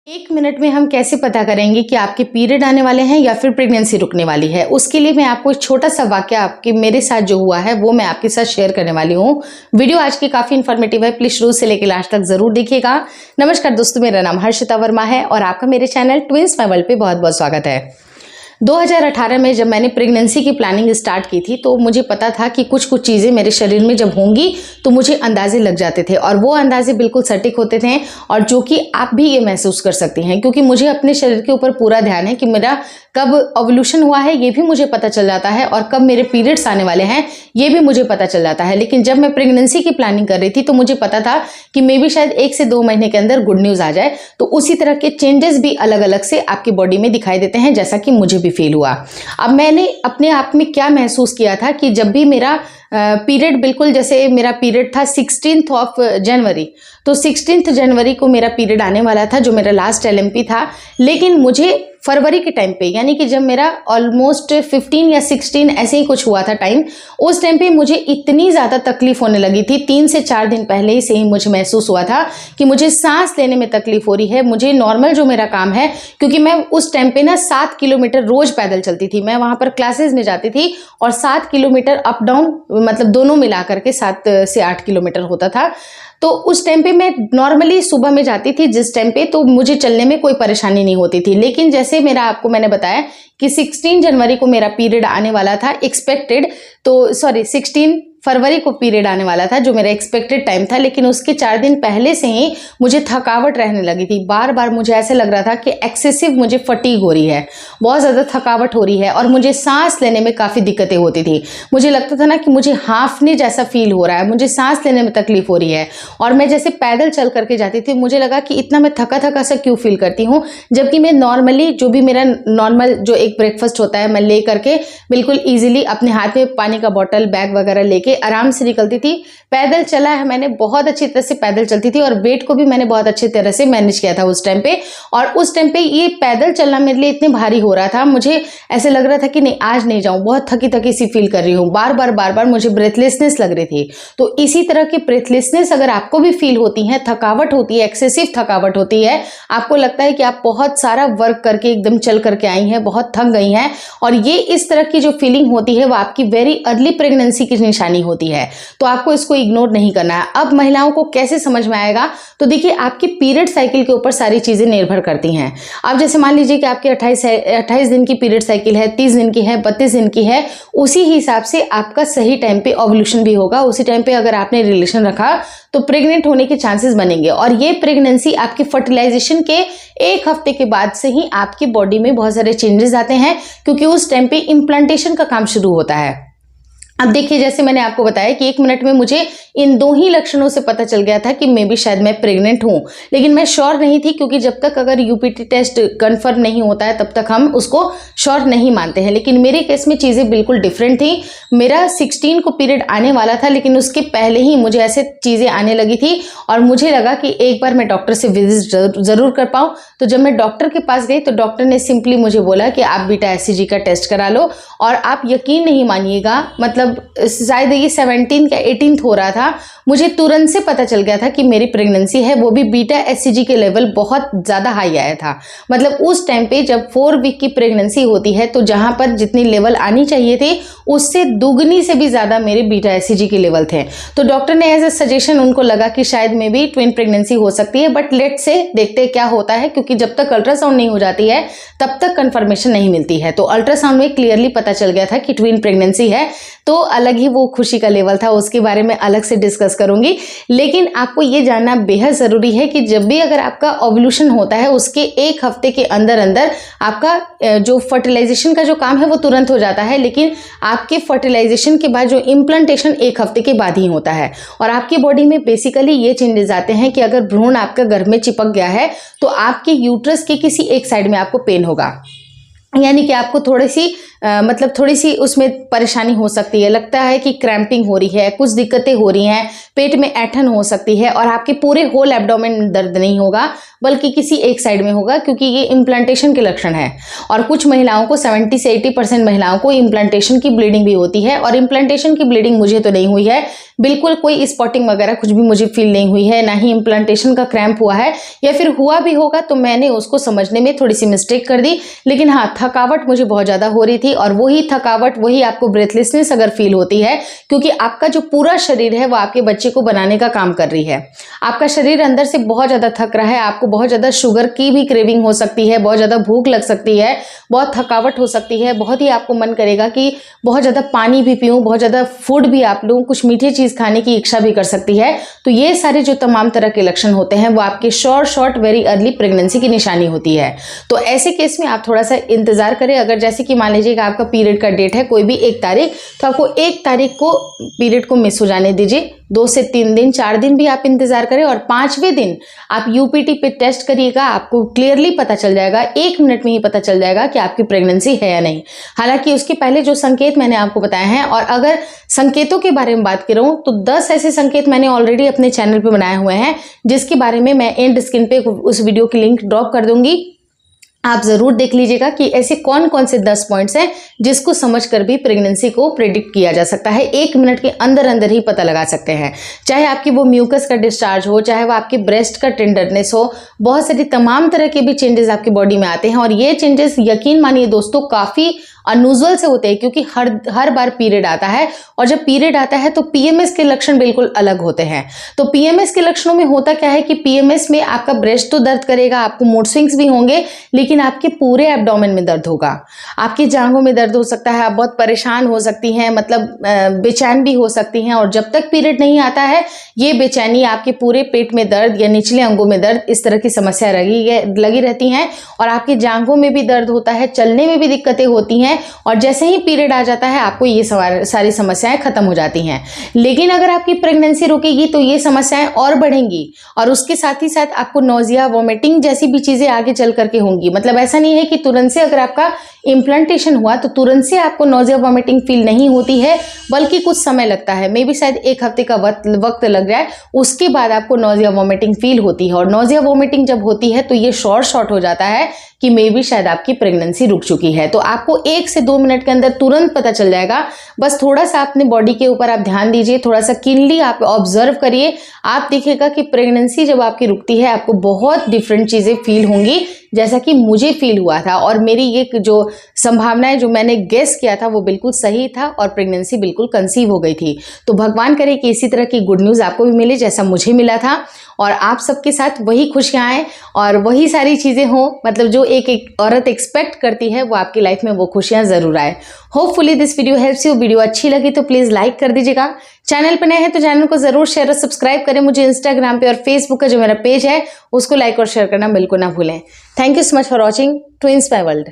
एक मिनट में हम कैसे पता करेंगे कि आपके पीरियड आने वाले हैं या फिर प्रेगनेंसी रुकने वाली है। उसके लिए मैं आपको एक छोटा सा वाक्य आपके मेरे साथ जो हुआ है वो मैं आपके साथ शेयर करने वाली हूँ। वीडियो आज की काफ़ी इन्फॉर्मेटिव है, प्लीज शुरू से लेकर लास्ट तक जरूर देखिएगा। नमस्कार दोस्तों, मेरा नाम हर्षिता वर्मा है और आपका मेरे चैनल ट्विंस माय वर्ल्ड पे बहुत बहुत स्वागत है। 2018 में जब मैंने प्रेगनेंसी की प्लानिंग स्टार्ट की थी तो मुझे पता था कि कुछ कुछ चीज़ें मेरे शरीर में जब होंगी तो मुझे अंदाजे लग जाते थे और वो अंदाजे बिल्कुल सटीक होते थे और जो कि आप भी ये महसूस कर सकती हैं, क्योंकि मुझे अपने शरीर के ऊपर पूरा ध्यान है कि मेरा कब ओव्यूलेशन हुआ है ये भी मुझे पता चल जाता है और कब मेरे पीरियड्स आने वाले हैं ये भी मुझे पता चल जाता है। लेकिन जब मैं प्रेगनेंसी की प्लानिंग कर रही थी तो मुझे पता था कि मे बी शायद 1 से 2 महीने के अंदर गुड न्यूज़ आ जाए। तो उसी तरह के चेंजेस भी अलग अलग से आपकी बॉडी में दिखाई देते हैं, जैसा कि मुझे भी फील हुआ। अब मैंने अपने आप में क्या महसूस किया था कि जब भी मेरा पीरियड बिल्कुल जैसे मेरा पीरियड था 16th ऑफ जनवरी, तो 16th जनवरी को मेरा पीरियड आने वाला था जो मेरा लास्ट LMP था। लेकिन मुझे फरवरी के टाइम पे, यानी कि जब मेरा ऑलमोस्ट 15 या 16 ऐसे ही कुछ हुआ था टाइम, उस टाइम पे मुझे इतनी ज़्यादा तकलीफ होने लगी थी। 3 से 4 दिन पहले ही से ही मुझे महसूस हुआ था कि मुझे सांस लेने में तकलीफ हो रही है। मुझे नॉर्मल जो मेरा काम है, क्योंकि मैं उस टाइम पे ना 7 किलोमीटर रोज पैदल चलती थी, मैं वहाँ पर क्लासेस में जाती थी और 7 किलोमीटर अप डाउन, मतलब दोनों मिला करके 7 से 8 किलोमीटर होता था। तो उस टाइम पे मैं नॉर्मली सुबह में जाती थी जिस टाइम पे, तो मुझे चलने में कोई परेशानी नहीं होती थी। लेकिन जैसे मैंने बताया कि 16 जनवरी को मेरा पीरियड आने वाला था एक्सपेक्टेड, तो 16 फरवरी को पीरियड आने वाला था जो मेरा एक्सपेक्टेड टाइम था। लेकिन उसके 4 दिन पहले से ही मुझे थकावट रहने लगी थी। बार बार मुझे ऐसे लग रहा था कि एक्सेसिव मुझे फटीग हो रही है, बहुत ज़्यादा थकावट हो रही है और मुझे सांस लेने में काफ़ी दिक्कतें होती थी। मुझे लगता था ना कि मुझे हाफने जैसा फील हो रहा है, मुझे सांस लेने में तकलीफ हो रही है। और मैं जैसे पैदल चल करके जाती थी, मुझे लगा कि इतना मैं थका थका सा क्यों फील करती हूँ, जबकि मैं नॉर्मली जो भी मेरा नॉर्मल जो एक ब्रेकफास्ट होता है मैं ले करके बिल्कुल ईजिली अपने हाथ में पानी का बॉटल बैग वगैरह लेके आराम से निकलती थी। पैदल चला है मैंने, बहुत अच्छी तरह से पैदल चलती थी और वेट को भी मैंने बहुत अच्छी तरह से मैनेज किया था उस टाइम पे। और उस टाइम पे ये पैदल चलना मेरे लिए इतने भारी हो रहा था, मुझे ऐसे लग रहा था कि नहीं आज नहीं जाऊं, बहुत थकी थकी सी फील कर रही हूँ। बार बार मुझे ब्रेथलेसनेस लग रही थी। तो इसी तरह की ब्रेथलेसनेस अगर आपको भी फील होती है, थकावट होती है, एक्सेसिव थकावट होती है, आपको लगता है कि आप बहुत सारा वर्क करके एकदम चल करके आई हैं, बहुत थक गई हैं, और ये इस तरह की जो फीलिंग होती है वो आपकी वेरी अर्ली प्रेगनेंसी की निशानी होती है। तो आपको इसको इग्नोर नहीं करना है। अब महिलाओं को कैसे समझ में आएगा, तो देखिए आपके पीरियड साइकिल के ऊपर सारी चीजें निर्भर करती हैं। अब जैसे मान लीजिए कि आपकी 28 दिन की पीरियड साइकिल है, 30 दिन की है, 32 दिन की है, उसी हिसाब से आपका सही टाइम पे ओव्यूलेशन भी होगा। उसी टाइम पे अगर आपने रिलेशन रखा तो प्रेग्नेंट होने के चांसेस बनेंगे। और ये प्रेगनेंसी आपकी फर्टिलाइजेशन के 1 हफ्ते के बाद से ही आपकी बॉडी में बहुत सारे चेंजेस आते हैं, क्योंकि उस टाइम पे इम्प्लांटेशन का काम शुरू होता है। अब देखिए, जैसे मैंने आपको बताया कि 1 मिनट में मुझे इन 2 ही लक्षणों से पता चल गया था कि मे बी शायद मैं प्रेग्नेंट हूं। लेकिन मैं श्योर नहीं थी, क्योंकि जब तक अगर UPT टेस्ट कंफर्म नहीं होता है तब तक हम उसको श्योर नहीं मानते हैं। लेकिन मेरे केस में चीज़ें बिल्कुल डिफरेंट थी। मेरा 16 को पीरियड आने वाला था, लेकिन उसके पहले ही मुझे ऐसे चीज़ें आने लगी थी और मुझे लगा कि एक बार मैं डॉक्टर से विजिट ज़रूर कर पाऊँ। तो जब मैं डॉक्टर के पास गई तो डॉक्टर ने सिंपली मुझे बोला कि आप बीटा HCG का टेस्ट करा लो। और आप यकीन नहीं मानिएगा, मतलब शायद ये 17 या 18 हो रहा था, मुझे तुरंत से पता चल गया था कि मेरी प्रेगनेंसी है। वो भी बीटा HCG के लेवल बहुत ज़्यादा हाई आया था। मतलब उस टाइम पे जब 4 वीक की प्रेगनेंसी होती है तो जहाँ पर जितनी लेवल आनी चाहिए थे उससे दुगनी से भी ज़्यादा मेरे बीटा HCG के लेवल थे। तो डॉक्टर ने एज ए सजेशन, उनको लगा कि शायद मे बी ट्विन प्रेगनेंसी हो सकती है, बट लेट से देखते क्या होता है, क्योंकि जब तक अल्ट्रासाउंड नहीं हो जाती है तब तक कंफर्मेशन नहीं मिलती है। तो अल्ट्रासाउंड में क्लियरली पता चल गया था कि ट्विन प्रेगनेंसी है। तो अलग ही वो खुशी का लेवल था, उसके बारे में अलग से डिस्कस करूंगी। लेकिन आपको ये जानना बेहद ज़रूरी है कि जब भी अगर आपका ओव्यूलेशन होता है उसके 1 हफ्ते के अंदर अंदर आपका जो फर्टिलाइजेशन का जो काम है वो तुरंत हो जाता है। लेकिन आपके फर्टिलाइजेशन के बाद जो इम्प्लांटेशन 1 हफ्ते के बाद ही होता है। और आपकी बॉडी में बेसिकली ये चेंजेस आते हैं कि अगर भ्रूण आपका गर्भ में चिपक गया है तो आपके यूट्रस के किसी एक साइड में आपको पेन होगा, यानी कि आपको थोड़ी सी मतलब थोड़ी सी उसमें परेशानी हो सकती है, लगता है कि क्रैम्पिंग हो रही है, कुछ दिक्कतें हो रही हैं, पेट में ऐंठन हो सकती है और आपके पूरे होल एब्डोमेन में दर्द नहीं होगा बल्कि किसी एक साइड में होगा, क्योंकि ये इम्प्लांटेशन के लक्षण है। और कुछ महिलाओं को 70 से 80% महिलाओं को इम्प्लांटेशन की ब्लीडिंग भी होती है, और इम्प्लांटेशन की ब्लीडिंग मुझे तो नहीं हुई है, बिल्कुल कोई स्पॉटिंग वगैरह कुछ भी मुझे फील नहीं हुई है, ना ही इम्प्लांटेशन का क्रैम्प हुआ है, या फिर हुआ भी होगा तो मैंने उसको समझने में थोड़ी सी मिस्टेक कर दी। लेकिन हाँ, थकावट मुझे बहुत ज़्यादा हो रही थी, और वही थकावट, वही आपको ब्रेथलेसनेस अगर फील होती है, क्योंकि आपका जो पूरा शरीर है वो आपके बच्चे को बनाने का काम कर रही है। आपका शरीर अंदर से बहुत ज़्यादा थक रहा है, आपको बहुत ज़्यादा शुगर की भी क्रेविंग हो सकती है, बहुत ज़्यादा भूख लग सकती है, बहुत थकावट हो सकती है, बहुत ही आपको मन करेगा कि बहुत ज़्यादा पानी भी पीऊँ, बहुत ज़्यादा फूड भी आप लूँ, कुछ मीठी चीज़ खाने की इच्छा भी कर सकती है। तो ये सारे जो तमाम तरह के लक्षण होते हैं वो आपके शॉर्ट वेरी अर्ली प्रेगनेंसी की निशानी होती है। तो ऐसे केस में आप थोड़ा सा इंतजार करें। अगर जैसे कि मान लीजिए कि आपका पीरियड का डेट है कोई भी 1 तारीख, तो आपको 1 तारीख को पीरियड को मिस हो जाने दीजिए। 2 से 3 दिन, 4 दिन भी आप इंतजार करें, और 5वें दिन आप यूपीटी पे टेस्ट करिएगा, आपको क्लियरली पता चल जाएगा, 1 मिनट में ही पता चल जाएगा कि आपकी प्रेगनेंसी है या नहीं। हालांकि उसके पहले जो संकेत मैंने आपको बताए हैं, और अगर संकेतों के बारे में बात करूं तो 10 ऐसे संकेत मैंने ऑलरेडी अपने चैनल पे बनाए हुए हैं, जिसके बारे में मैं एंड स्क्रीन पे उस वीडियो की लिंक ड्रॉप कर दूंगी। आप जरूर देख लीजिएगा कि ऐसे कौन कौन से 10 पॉइंट्स हैं जिसको समझकर भी प्रेगनेंसी को प्रेडिक्ट किया जा सकता है, 1 मिनट के अंदर अंदर ही पता लगा सकते हैं। चाहे आपकी वो म्यूकस का डिस्चार्ज हो, चाहे वो आपके ब्रेस्ट का टेंडरनेस हो, बहुत सारी तमाम तरह के भी चेंजेस आपकी बॉडी में आते हैं, और ये चेंजेस यकीन मानिए दोस्तों काफ़ी अनयूजुअल से होते हैं, क्योंकि हर बार पीरियड आता है, और जब पीरियड आता है तो पीएमएस के लक्षण बिल्कुल अलग होते हैं। तो पीएमएस के लक्षणों में होता क्या है कि पीएमएस में आपका ब्रेस्ट तो दर्द करेगा, आपको मूड स्विंग्स भी होंगे, लेकिन आपके पूरे एब्डोमेन में दर्द होगा, आपकी जांघों में दर्द हो सकता है, आप बहुत परेशान हो सकती हैं, मतलब बेचैन भी हो सकती हैं, और जब तक पीरियड नहीं आता है ये बेचैनी, आपके पूरे पेट में दर्द या निचले अंगों में दर्द, इस तरह की समस्या लगी रहती हैं, और आपकी जांघों में भी दर्द होता है, चलने में भी दिक्कतें होती हैं, और जैसे ही पीरियड आ जाता है आपको ये सारी समस्याएं खत्म हो जाती हैं। लेकिन अगर आपकी प्रेगनेंसी रुकेगी तो ये समस्याएं और बढ़ेंगी, और उसके साथ ही साथ आपको नोजिया, वोमिटिंग जैसी भी चीजें आगे चल करके होंगी। मतलब ऐसा नहीं है कि तुरंत से अगर आपका इम्प्लांटेशन हुआ तो तुरंत से आपको नोजिया वोमिटिंग फील नहीं होती है, बल्कि कुछ समय लगता है, मे बी शायद 1 हफ्ते का वक्त लग जाए, उसके बाद आपको नोजिया वोमिटिंग फील होती है। और नोजिया वोमिटिंग जब होती है तो ये शॉर्ट हो जाता है कि मे बी शायद आपकी प्रेगनेंसी रुक चुकी है। तो आपको 1 से 2 मिनट के अंदर तुरंत पता चल जाएगा। बस थोड़ा सा अपने बॉडी के ऊपर आप ध्यान दीजिए, थोड़ा सा कीनली आप ऑब्जर्व करिए, आप देखिएगा कि प्रेगनेंसी जब आपकी रुकती है आपको बहुत डिफरेंट चीजें फील होंगी, जैसा कि मुझे फील हुआ था। और मेरी ये जो संभावनाएं जो मैंने गेस किया था वो बिल्कुल सही था, और प्रेगनेंसी बिल्कुल कंसीव हो गई थी। तो भगवान करे कि इसी तरह की गुड न्यूज़ आपको भी मिले जैसा मुझे मिला था, और आप सबके साथ वही खुशियाँ आए और वही सारी चीज़ें हों, मतलब जो एक औरत एक्सपेक्ट करती है वो आपकी लाइफ में वो खुशियाँ ज़रूर आए। Hopefully this video helps you. Video अच्छी लगी तो प्लीज़ लाइक कर दीजिएगा। चैनल पर नए हैं तो चैनल को ज़रूर शेयर और सब्सक्राइब करें। मुझे इंस्टाग्राम पे और फेसबुक का जो मेरा पेज है उसको लाइक और शेयर करना बिल्कुल ना भूलें। Thank you so much for watching twins my world.